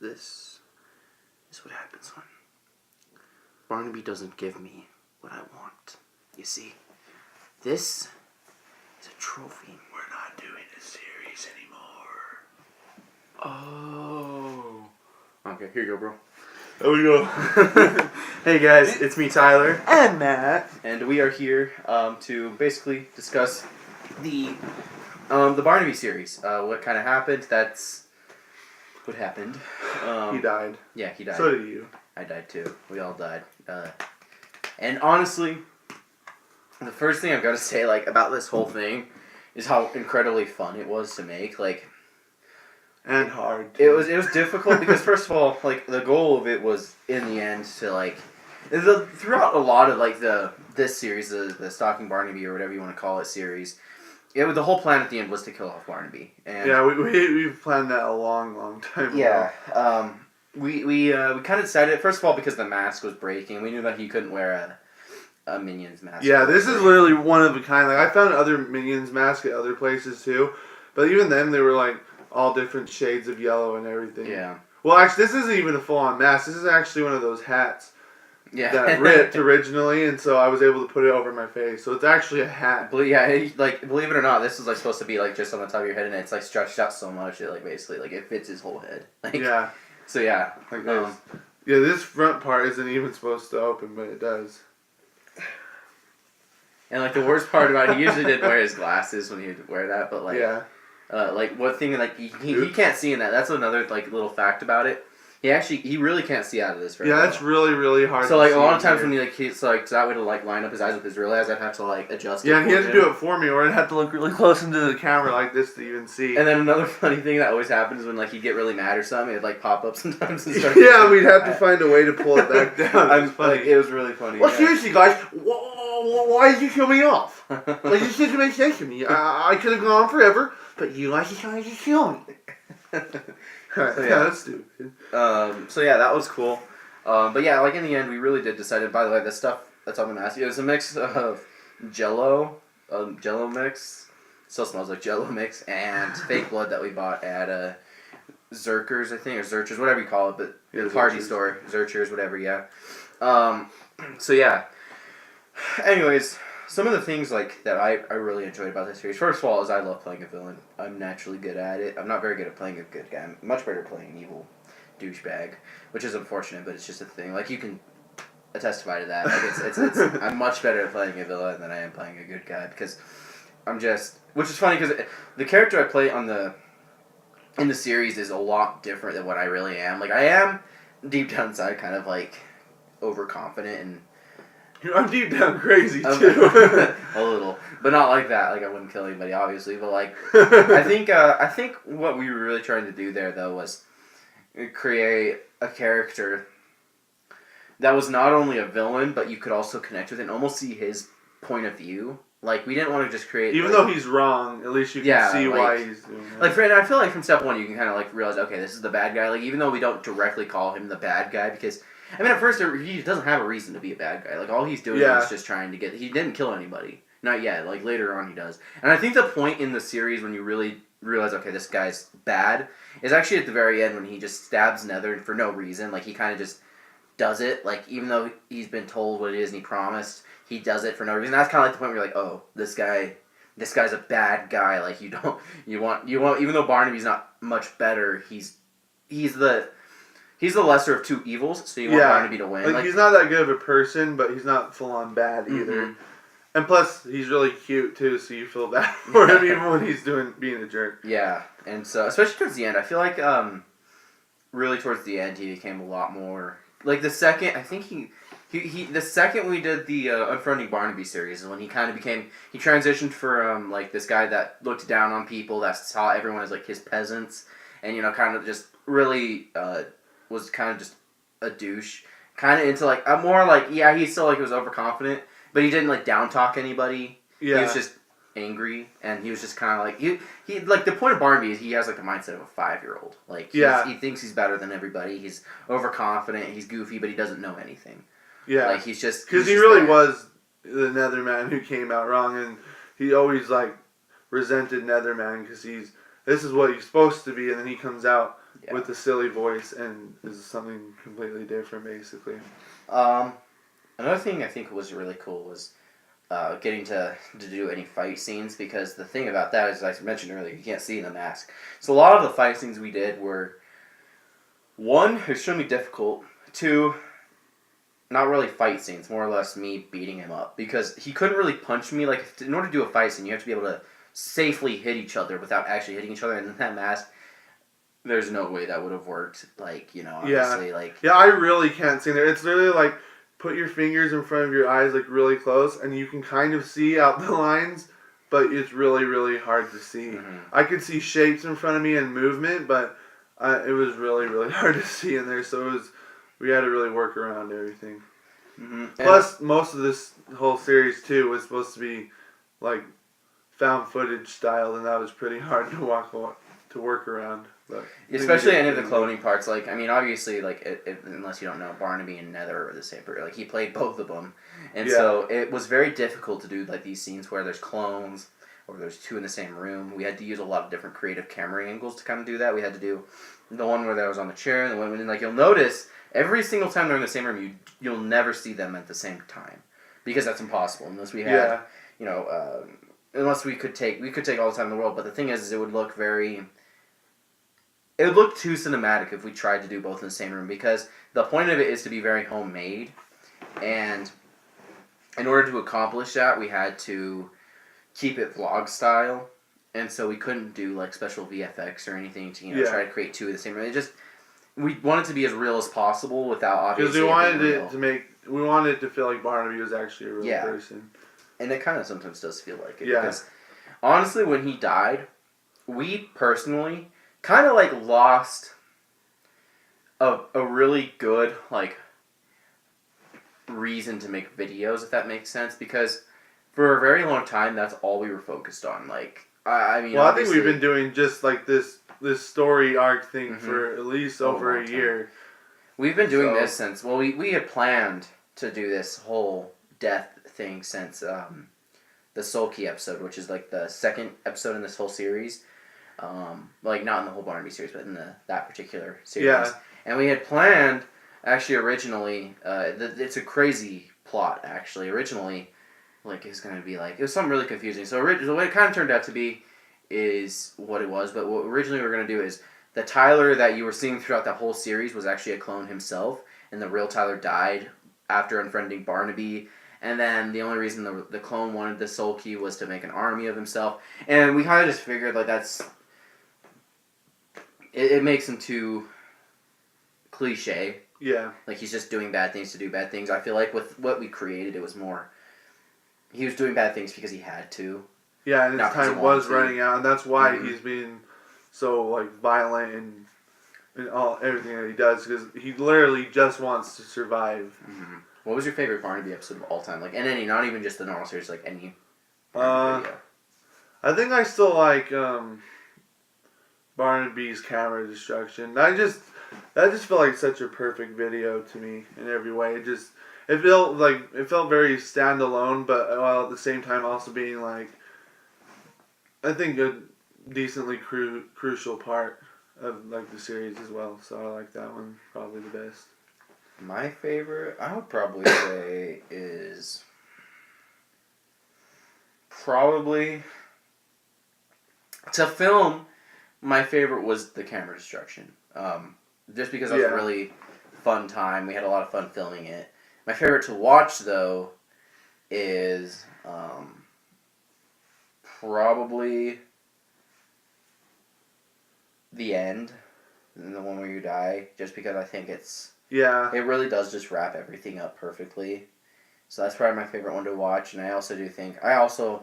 this is what happens when Barnaby doesn't give me what I want. You see, this is a trophy. We're not doing a series anymore. Oh. Okay, here you go, bro. There we go. Hey guys, it's me, Tyler. And Matt. And we are here to basically discuss the Barnaby series. What kind of happened? That's what happened. He died. Yeah, he died. So did you. I died too. We all died. And honestly, the first thing I've got to say, like, about this whole thing is how incredibly fun it was to make. Like, and hard. It was difficult because, first of all, like, the goal of it was in the end to, like, throughout a lot of, like, this series, the Stalking Barnaby or whatever you want to call it series, the whole plan at the end was to kill off Barnaby. And yeah, we've planned that a long time ago. Yeah. We kind of decided, first of all, because the mask was breaking. We knew that he couldn't wear a Minions mask. Yeah, this is literally one of a kind. Like, I found other Minions masks at other places too, but even then they were like all different shades of yellow and everything. Yeah. Well, actually, this isn't even a full-on mask. This is actually one of those hats. Yeah. That ripped originally, and so I was able to put it over my face. So it's actually a hat. Believe it or not, this is like supposed to be like just on the top of your head, and it's like stretched out so much that like basically like it fits his whole head. Like, yeah. So yeah. Like this. Yeah, this front part isn't even supposed to open, but it does. And like the worst part about it, he usually didn't wear his glasses when he would wear that, but like yeah. Like one thing like he can't see in that. That's another like little fact about it. He really can't see out of this very well. That's really hard. So like a lot of times when he's like so that way to like line up his eyes with his real eyes, I'd have to like adjust it. Yeah, and he had to do it for me, or I'd have to look really close into the camera like this to even see. And then another funny thing that always happens when like he'd get really mad or something, it'd like pop up sometimes and start. Yeah, we'd have to find a way to pull it back down. It was funny. Like, it was really funny. Well, seriously, guys, why did you kill me off? Like, this doesn't make sense to me. I could have gone on forever, but you guys decided to kill me. Alright, So, yeah, that's stupid. So yeah, that was cool. But yeah, like in the end, we really did decide. And by the way, this stuff that's all I'm gonna ask you. It was a mix of Jello mix, still smells like Jello mix, and fake blood that we bought at Zerkers, I think, or Zerchers, whatever you call it, but Yeah, the party Zerchers. store, Zerchers, whatever. Yeah. So yeah. Anyways, some of the things like that I really enjoyed about this series. First of all, is I love playing a villain. I'm naturally good at it. I'm not very good at playing a good guy. I'm much better at playing an evil douchebag, which is unfortunate, but it's just a thing. Like, you can testify to that. Like, it's I'm much better at playing a villain than I am playing a good guy because I'm just, which is funny because the character I play in the series is a lot different than what I really am. Like, I am deep down inside kind of like overconfident and. I'm deep down crazy too. A little, but not like that. Like, I wouldn't kill anybody, obviously. But like, I think what we were really trying to do there though was create a character that was not only a villain, but you could also connect with it and almost see his point of view. Like, we didn't want to just create. Even though he's wrong, at least you can see why he's doing it. Like, I feel like from step one, you can kind of like realize, okay, this is the bad guy. Like, even though we don't directly call him the bad guy because. I mean, at first, he doesn't have a reason to be a bad guy. Like, all he's doing is just trying to get... He didn't kill anybody. Not yet. Like, later on he does. And I think the point in the series when you really realize, okay, this guy's bad, is actually at the very end when he just stabs Nether for no reason. Like, he kind of just does it. Like, even though he's been told what it is and he promised, he does it for no reason. That's kind of like the point where you're like, oh, this guy's a bad guy. Like, you want... Even though Barnaby's not much better, he's the lesser of two evils, so you want Barnaby to win. Like, he's not that good of a person, but he's not full-on bad either. Mm-hmm. And plus, he's really cute, too, so you feel bad for him even when he's being a jerk. Yeah, and so, especially towards the end, I feel like, really towards the end, he became a lot more... Like, the second, I think the second we did the Unfriending Barnaby series is when he kind of became... He transitioned from, like, this guy that looked down on people, that saw everyone as, like, his peasants, and, you know, kind of just really... was kind of just a douche, kind of into like more like he still like was overconfident, but he didn't like down talk anybody. Yeah. He was just angry, and he was just kind of like he like the point of Barnaby is he has like the mindset of a 5-year-old. Like he thinks he's better than everybody. He's overconfident. He's goofy, but he doesn't know anything. Yeah, like he's just because he really was the Netherman who came out wrong, and he always like resented Netherman because this is what he's supposed to be, and then he comes out. Yeah. with the silly voice, and is something completely different, basically. Another thing I think was really cool was getting to do any fight scenes, because the thing about that is, as I mentioned earlier, you can't see in the mask. So a lot of the fight scenes we did were, one, extremely difficult, two, not really fight scenes, more or less me beating him up, because he couldn't really punch me. Like, in order to do a fight scene, you have to be able to safely hit each other without actually hitting each other, and in that mask, there's no way that would have worked. Like, obviously, Yeah, I really can't see there. It's literally like, put your fingers in front of your eyes, like, really close, and you can kind of see out the lines, but it's really, really hard to see. Mm-hmm. I could see shapes in front of me and movement, but it was really, really hard to see in there, so we had to really work around everything. Mm-hmm. Plus, most of this whole series, too, was supposed to be, like, found footage styled, and that was pretty hard to work around. But especially any of the cloning parts. Like, I mean, obviously, like, unless you don't know, Barnaby and Nether are the same person. Like, he played both of them. And so it was very difficult to do, like, these scenes where there's clones, or there's two in the same room. We had to use a lot of different creative camera angles to kind of do that. We had to do the one where there was on the chair, and the one, and, like, you'll notice, every single time they're in the same room, you'll never see them at the same time. Because that's impossible, unless we had, unless we could take all the time in the world. But the thing is it would look it would look too cinematic if we tried to do both in the same room, because the point of it is to be very homemade, and in order to accomplish that, we had to keep it vlog style, and so we couldn't do, like, special VFX or anything to try to create two of the same room. We wanted to be as real as possible without obviously because we wanted it to feel like Barnaby was actually a real person, and it kind of sometimes does feel like it. Yeah. Because honestly, when he died, we personally kind of, like, lost a really good, like, reason to make videos, if that makes sense, because for a very long time that's all we were focused on. Like, I mean, I think we've been doing just like this story arc thing for at least over a year. We've been doing this since, well, we had planned to do this whole death thing since the Sulky episode, which is, like, the second episode in this whole series. Like, not in the whole Barnaby series, but in that particular series. Yeah. And we had planned, actually, originally, it's a crazy plot, actually. Originally, like, it was going to be, like, it was something really confusing. So what it kind of turned out to be is what it was, but what originally we were going to do is, the Tyler that you were seeing throughout the whole series was actually a clone himself, and the real Tyler died after unfriending Barnaby. And then the only reason the clone wanted the Soul Key was to make an army of himself. And we kind of just figured, like, that's... It makes him too cliche. Yeah. Like, he's just doing bad things to do bad things. I feel like with what we created, it was more... He was doing bad things because he had to. Yeah, and his time was running out, and that's why he's being so, like, violent and everything that he does, because he literally just wants to survive. Mm-hmm. What was your favorite Barnaby episode of all time? Like, and any, not even just the normal series, like any video. I think I still like Barnaby's camera destruction. That just felt like such a perfect video to me in every way. It felt very standalone, but while at the same time also being, like, I think a decently crucial part of, like, the series as well. So I like that one probably the best. My favorite, I would probably say, is probably, to film, my favorite was the camera destruction. Just because it was a really fun time. We had a lot of fun filming it. My favorite to watch, though, is probably the end, the one where you die, just because I think it really does just wrap everything up perfectly. So that's probably my favorite one to watch, and I also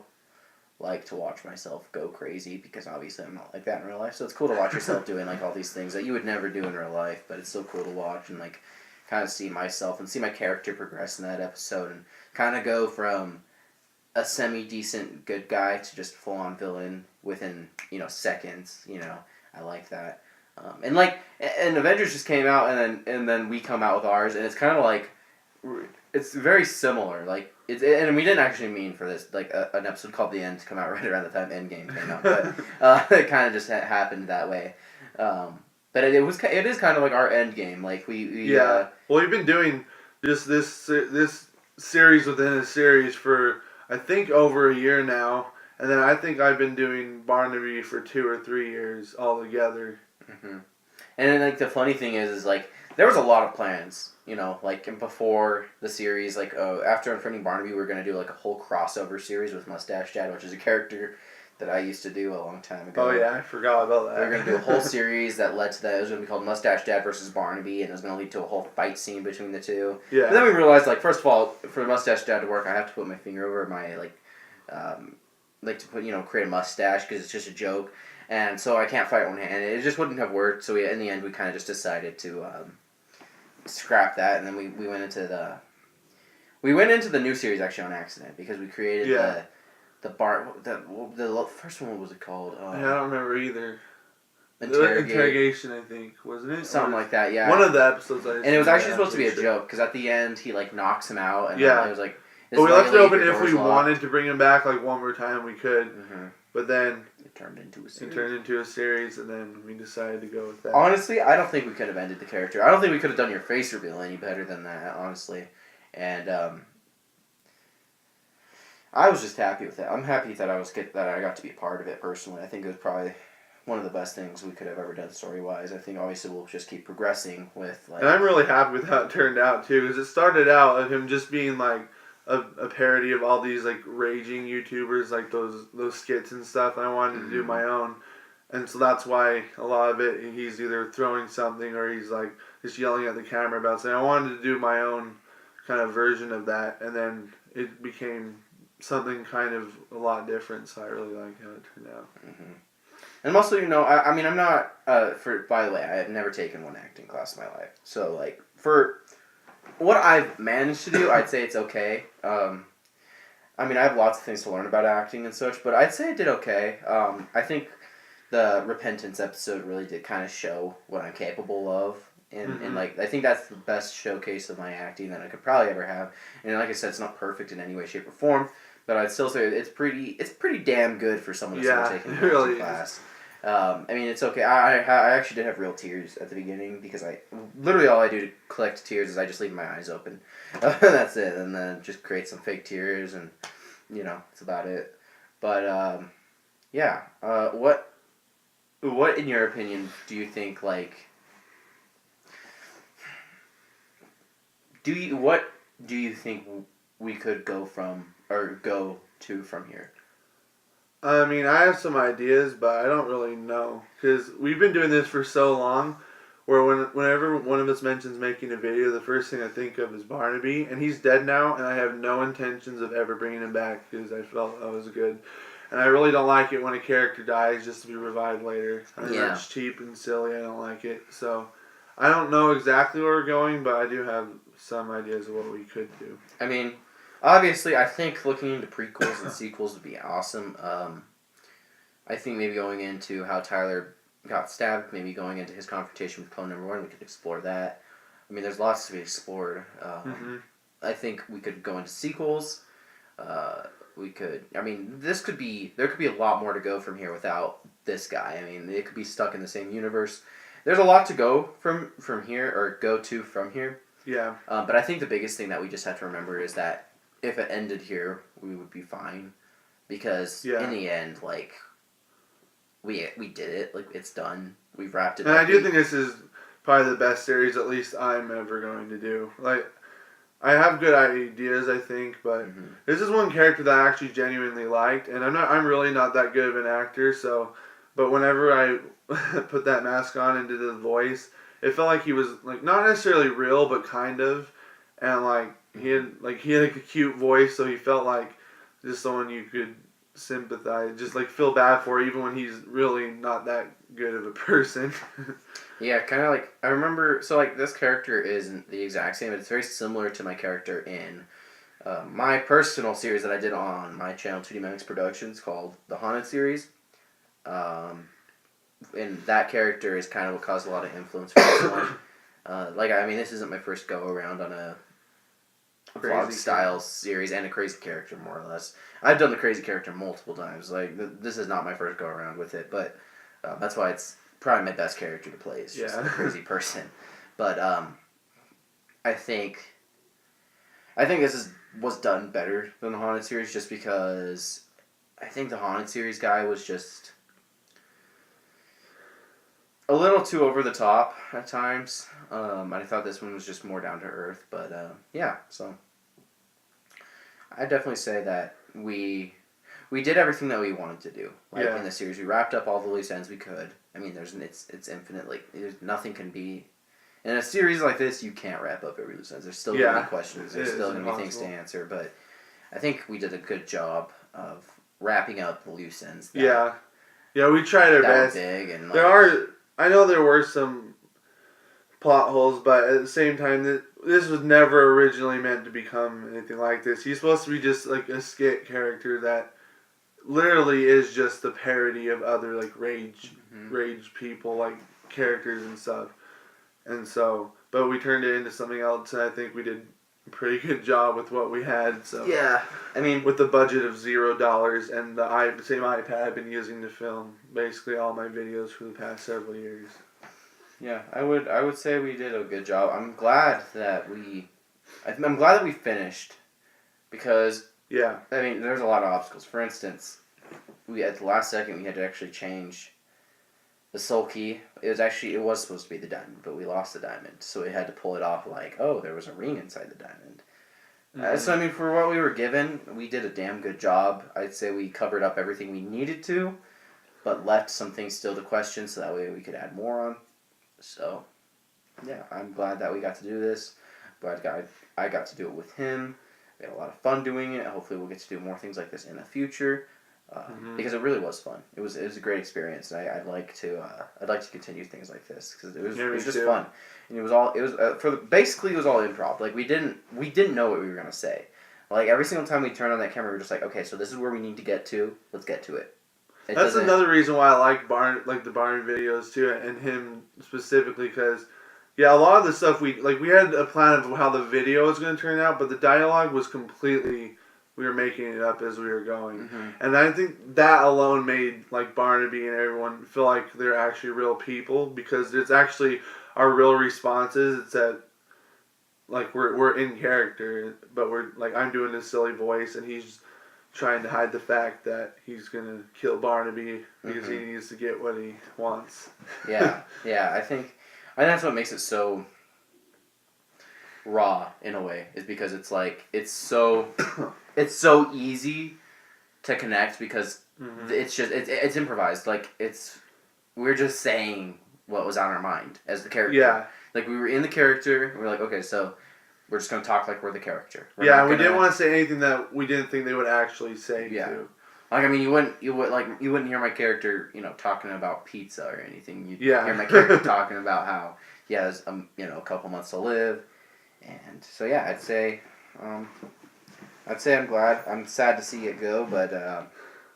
like to watch myself go crazy, because obviously I'm not like that in real life, so it's cool to watch yourself doing, like, all these things that you would never do in real life, but it's so cool to watch and, like, kind of see myself and see my character progress in that episode, and kind of go from a semi-decent good guy to just full-on villain within, seconds. I like that. And Avengers just came out, and then we come out with ours, and it's kind of like, it's very similar. Like, and we didn't actually mean for this, like, an episode called The End to come out right around the time Endgame came out, but it kind of just happened that way. But it is kind of like our end game. Like Yeah. Well, we've been doing just this series within a series for I think over a year now, and then I think I've been doing Barnaby for 2 or 3 years altogether. hmm And then, like, the funny thing is like there was a lot of plans, you know, like and before the series, like after Unfriending Barnaby, we were gonna do like a whole crossover series with Mustache Dad, which is a character that I used to do a long time ago. Oh yeah, I forgot about that. We were gonna do a whole series that led to that. It was gonna be called Mustache Dad versus Barnaby, and it was gonna lead to a whole fight scene between the two. Yeah. But then we realized, like, first of all, for Mustache Dad to work, I have to put my finger over my like to put create a mustache because it's just a joke, and so I can't fight one hand. It just wouldn't have worked. So in the end, we kind of just decided to scrap that, and then we went into the new series actually on accident because we created the first one. What was it called? I don't remember either. Interrogation, I think, wasn't it? something like that. Yeah. One of the episodes. And it was actually supposed to be a joke because at the end he like knocks him out, and then it was like. But we left it open if we wanted to bring him back like one more time we could. Mm-hmm. But then it turned into a series. And then we decided to go with that. Honestly, I don't think we could have ended the character. I don't think we could have done your face reveal any better than that, honestly. And I was just happy with it. I'm happy that I got to be a part of it personally. I think it was probably one of the best things we could have ever done story-wise. I think obviously we'll just keep progressing with like. And I'm really happy with how it turned out too, because it started out of him just being like a parody of all these like raging YouTubers, like those skits and stuff. And I wanted to do my own, and so that's why a lot of it he's either throwing something or he's like just yelling at the camera about something. I wanted to do my own kind of version of that, and then it became something kind of a lot different. So I really like how it turned out. Mm-hmm. And also, I mean, I'm not by the way, I have never taken one acting class in my life. So like for what I've managed to do, I'd say it's okay. I mean, I have lots of things to learn about acting and such, but I'd say I did okay. I think the Repentance episode really did kind of show what I'm capable of. And like, I think that's the best showcase of my acting that I could probably ever have. And like I said, it's not perfect in any way, shape, or form, but I'd still say it's pretty damn good for someone that's taking an acting class. I mean, it's okay. I actually did have real tears at the beginning because literally all I do to collect tears is I just leave my eyes open. That's it, and then just create some fake tears, and that's about it. But yeah, what in your opinion do you think what do you think we could go to from here? I mean, I have some ideas, but I don't really know. Because we've been doing this for so long, where whenever one of us mentions making a video, the first thing I think of is Barnaby. And he's dead now, and I have no intentions of ever bringing him back, because I felt that was good. And I really don't like it when a character dies just to be revived later. I think that's cheap and silly. I don't like it. So, I don't know exactly where we're going, but I do have some ideas of what we could do. I mean, obviously, I think looking into prequels and sequels would be awesome. I think maybe going into how Tyler got stabbed, maybe going into his confrontation with Clone Number 1, we could explore that. I mean, there's lots to be explored. I think we could go into sequels. I mean, there could be a lot more to go from here without this guy. I mean, it could be stuck in the same universe. There's a lot to go from here, or go to from here. Yeah. But I think the biggest thing that we just have to remember is that if it ended here, we would be fine. Because in the end, like, we did it. Like, it's done. We've wrapped it up. And I do think this is probably the best series, at least I'm ever going to do. Like, I have good ideas, I think, but this is one character that I actually genuinely liked, and I'm really not that good of an actor, so, but whenever I put that mask on and did the voice, it felt like he was, like, not necessarily real, but kind of, and, like, he had a cute voice, so he felt like just someone you could sympathize, just, like, feel bad for, even when he's really not that good of a person. Yeah, kind of like, I remember, so like this character isn't the exact same, but it's very similar to my character in my personal series that I did on my channel, 2D Mimics Productions, called the Haunted series. And that character is kind of what caused a lot of influence for this one. Like, I mean, this isn't my first go around on a vlog style series and a crazy character, more or less. I've done the crazy character multiple times. Like, this is not my first go around with it, but that's why it's probably my best character to play is just a crazy person. But I think this was done better than the Haunted series just because I think the Haunted series guy was just a little too over the top at times. I thought this one was just more down to earth, but yeah, so I definitely say that we did everything that we wanted to do. Like in the series, we wrapped up all the loose ends we could. I mean, it's infinite. Like nothing can be in a series like this. You can't wrap up every loose ends. There's still gonna be questions. There's still gonna be things to answer. But I think we did a good job of wrapping up the loose ends. Yeah, we tried our best. Big and I know there were some plot holes, but at the same time, this was never originally meant to become anything like this. He's supposed to be just like a skit character that literally is just the parody of other like rage people, like characters and stuff. And so, but we turned it into something else, and I think we did a pretty good job with what we had. So yeah, I mean, with the budget of $0 and the same iPad I've been using to film basically all my videos for the past several years. Yeah, I would say we did a good job. I'm glad that I'm glad that we finished, because I mean, there's a lot of obstacles. For instance, we at the last second we had to actually change the soul key. It was supposed to be the diamond, but we lost the diamond, so we had to pull it off. Like, oh, there was a ring inside the diamond. So I mean, for what we were given, we did a damn good job. I'd say we covered up everything we needed to, but left some things still to question, so that way we could add more on. So, yeah, I'm glad that we got to do this. Glad I got to do it with him. We had a lot of fun doing it. Hopefully we'll get to do more things like this in the future, because it really was fun. It was a great experience, and I'd like to continue things like this, because it was just fun. And it was all basically it was all improv. Like we didn't know what we were gonna say. Like every single time we turned on that camera, we were just like, okay, so this is where we need to get to. Let's get to it. That's another reason why I like the Barnaby videos too, and him specifically, because a lot of the stuff we had a plan of how the video was going to turn out, but the dialogue was completely, we were making it up as we were going, and I think that alone made like Barnaby and everyone feel like they're actually real people, because it's actually our real responses. It's that like we're in character, but we're like, I'm doing this silly voice, and he's trying to hide the fact that he's gonna kill Barnaby because he needs to get what he wants. Yeah, I think that's what makes it so raw in a way, is because it's like it's so easy to connect, because it's just it's improvised. Like we're just saying what was on our mind as the character. Yeah, like we were in the character. We're like, okay, so we're just gonna talk like we're the character. We didn't want to say anything that we didn't think they would actually say. Too. Like, I mean, you wouldn't hear my character, talking about pizza or anything. You'd hear my character talking about how he has a couple months to live, and so yeah, I'd say I'm glad. I'm sad to see it go, but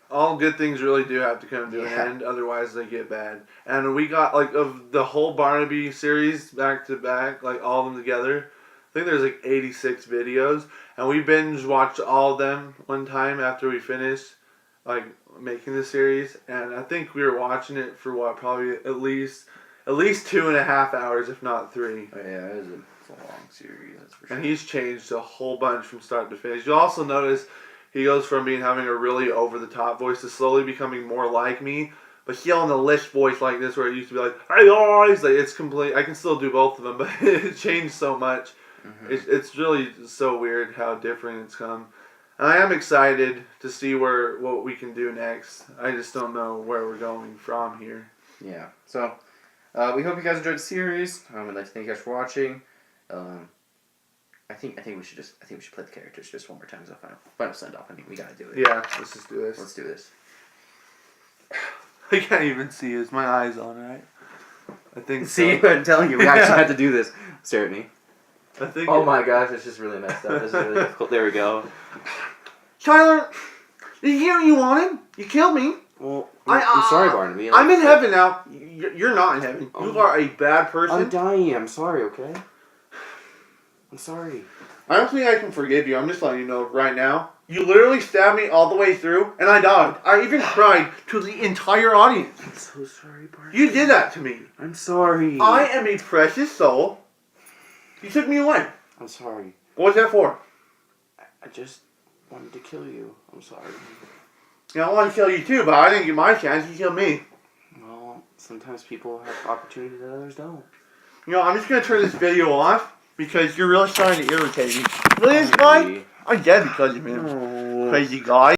all good things really do have to come to an end, otherwise they get bad. And we got like of the whole Barnaby series back to back, like all of them together. I think there's like 86 videos, and we binge watched all of them one time after we finished like making the series, and I think we were watching it for probably at least 2.5 hours, if not 3. Oh, yeah, it's a long series, that's for sure. And he's changed a whole bunch from start to finish. You'll also notice he goes from having a really over the top voice to slowly becoming more like me. But he on the lisp voice like this, where it used to be like, "Hey guys," like it's complete. I can still do both of them, but it changed so much. It's really so weird how different it's come. And I am excited to see what we can do next. I just don't know where we're going from here. Yeah. So we hope you guys enjoyed the series. I'd like to thank you guys for watching. I think we should play the characters just one more time as a final send off. I mean, we gotta do it. Yeah, let's just do this. Let's do this. I can't even see. Is my eyes on, right? I think. See, I'm telling you, we actually had to do this. Stare at me. I think. Oh my gosh, it's just really messed up. This is really difficult. There we go. Tyler, did you hear what you wanted? You killed me. Well, I'm sorry, Barnaby. I'm in heaven now. You're not in heaven. You are a bad person. I'm dying. I'm sorry, okay? I'm sorry. I don't think I can forgive you. I'm just letting you know right now. You literally stabbed me all the way through, and I died. I even cried to the entire audience. I'm so sorry, Barnaby. You did that to me. I'm sorry. I am a precious soul. You took me away. I'm sorry. What was that for? I just wanted to kill you. I'm sorry. You know, I want to kill you too, but I didn't get my chance. You killed me. Well, sometimes people have opportunities that others don't. You know, I'm just going to turn this video off because you're really starting to irritate me. Really, guy? I get because of him. Oh. Crazy guy.